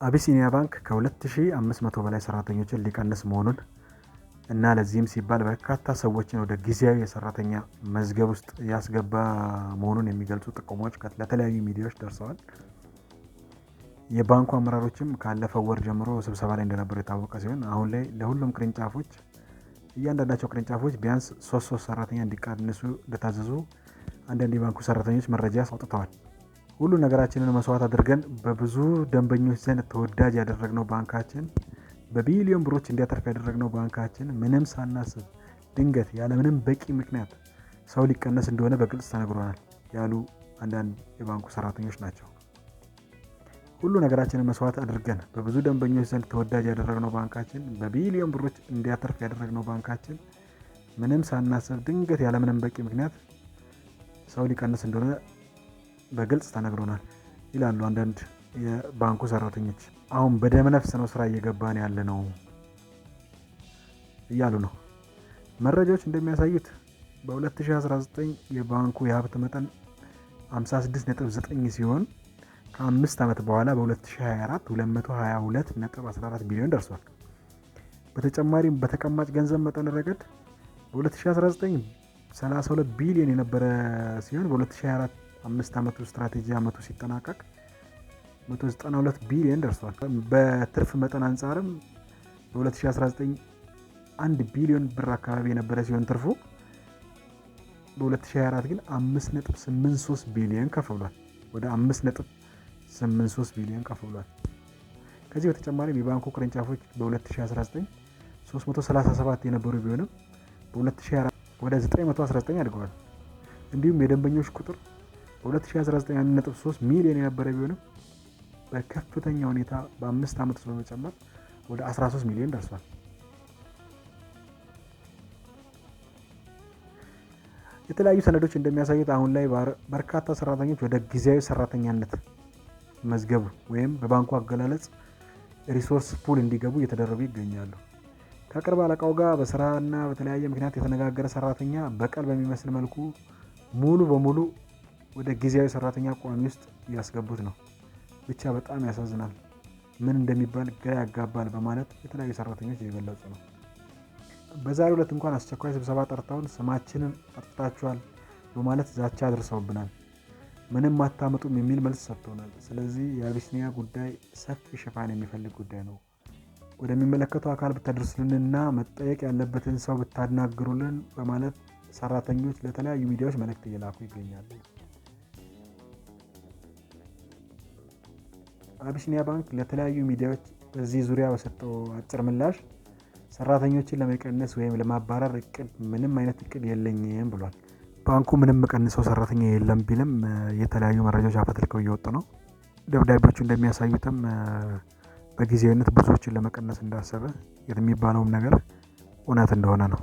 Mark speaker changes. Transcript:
Speaker 1: አቢሲኒያ ባንክ ከ2500 በላይ ሰራተኞችን ሊቀንስ መሆኑን እና ለዚህም ሲባል በርካታ ሰዎችን ወደ ጊዜያዊ የሰራተኛ መዝገብ ውስጥ ያስገባ መሆኑን የሚገልጹ ጥቆማዎች ለተለያዩ ሚዲያዎች ደርሰዋል። የባንኩ አመራሮችም ካለፈው ወር ጀምሮ ስብሰባ ላይ እንደነበሩ የታወቀ ሲሆን አሁን ላይ ለሁሉም ቅርንጫፎች እያንዳንዳቸው ቅርንጫፎች ቢያንስ 3 ሰራተኛ እንዲቀንሱ እንደታዘዙ አንዳንድ የባንኩ ሰራተኞች መረጃ አውጥተዋል። ሁሉ ነገራችንን መስዋዕት አድርገን በብዙ ደንበኞች ዘንድ ተወዳጅ ያደረግነው ባንካችን፣ በቢሊዮን ብሮች እንዲያተርፍ ያደረግነው ባንካችን ምንም ሳናስብ ድንገት ያለምንም በቂ ምክንያት ሰው ሊቀነስ እንደሆነ በግልጽ ተነግሮናል ያሉ አንዳንድ የባንኩ ሰራተኞች ናቸው። ሁሉ ነገራችንን መስዋዕት አድርገን በብዙ ደንበኞች ዘንድ ተወዳጅ ያደረግነው ባንካችን፣ በቢሊዮን ብሮች እንዲያተርፍ ያደረግነው ባንካችን ምንም ሳናስብ ድንገት ያለምንም በቂ ምክንያት ሰው ሊቀንስ እንደሆነ በግልጽ ተነግሮናል ይላሉ አንዳንድ የባንኩ ሰራተኞች። አሁን በደመነፍስ ነው ስራ እየገባን ያለ ነው እያሉ ነው። መረጃዎች እንደሚያሳዩት በ2019 የባንኩ የሀብት መጠን 56.9 ሲሆን ከ5 ዓመት በኋላ በ2024 222.14 ቢሊዮን ደርሷል። በተጨማሪም በተቀማጭ ገንዘብ መጠን ረገድ በ2019 32 ቢሊዮን የነበረ ሲሆን በ2024 5 ዓመቱ ስትራቴጂ ዓመቱ ሲጠናቀቅ 192 ቢሊዮን ደርሷል። በትርፍ መጠን አንጻርም በ2019 1 ቢሊዮን ብር አካባቢ የነበረ ሲሆን ትርፉ በ2024 ግን 5.83 ቢሊዮን ከፍ ብሏል። ወደ 5.83 ቢሊዮን ከፍ ብሏል። ከዚህ በተጨማሪም የባንኩ ቅርንጫፎች በ2019 337 የነበሩ ቢሆንም በ2024 ወደ 919 አድገዋል። እንዲሁም የደንበኞች ቁጥር በ2019 1.3 ሚሊዮን የነበረ ቢሆንም በከፍተኛ ሁኔታ በ5 ዓመት ውስጥ በመጨመር ወደ 13 ሚሊዮን ደርሷል። የተለያዩ ሰነዶች እንደሚያሳዩት አሁን ላይ በርካታ ሰራተኞች ወደ ጊዜያዊ ሰራተኛነት መዝገቡ ወይም በባንኩ አገላለጽ ሪሶርስ ፑል እንዲገቡ እየተደረጉ ይገኛሉ። ከቅርብ አለቃው ጋር በስራና በተለያየ ምክንያት የተነጋገረ ሰራተኛ በቀል በሚመስል መልኩ ሙሉ በሙሉ ወደ ጊዜያዊ ሰራተኛ ቋሚ ውስጥ እያስገቡት ነው። ብቻ በጣም ያሳዝናል፣ ምን እንደሚባል ግራ ያጋባል በማለት የተለያዩ ሰራተኞች እየገለጹ ነው። በዛሬው ዕለት እንኳን አስቸኳይ ስብሰባ ጠርተውን ስማችንን አጥፍታችኋል በማለት ዛቻ አድርሰውብናል። ምንም አታመጡም የሚል መልስ ሰጥተውናል። ስለዚህ የአቢሲኒያ ጉዳይ ሰፊ ሽፋን የሚፈልግ ጉዳይ ነው። ወደሚመለከተው አካል ብታደርሱልንና መጠየቅ ያለበትን ሰው ብታናግሩልን በማለት ሰራተኞች ለተለያዩ ሚዲያዎች መልእክት እየላኩ ይገኛሉ። አቢሲኒያ ባንክ ለተለያዩ ሚዲያዎች በዚህ ዙሪያ በሰጠው አጭር ምላሽ ሰራተኞችን ለመቀነስ ወይም ለማባረር ምንም አይነት እቅድ የለኝም ብሏል። ባንኩ ምንም ቀንሰው ሰራተኛ የለም ቢልም የተለያዩ መረጃዎች አፈትልከው እየወጡ ነው። ደብዳቤዎቹ እንደሚያሳዩትም በጊዜያዊነት ብዙዎችን ለመቀነስ እንዳሰበ የሚባለውም ነገር እውነት እንደሆነ ነው።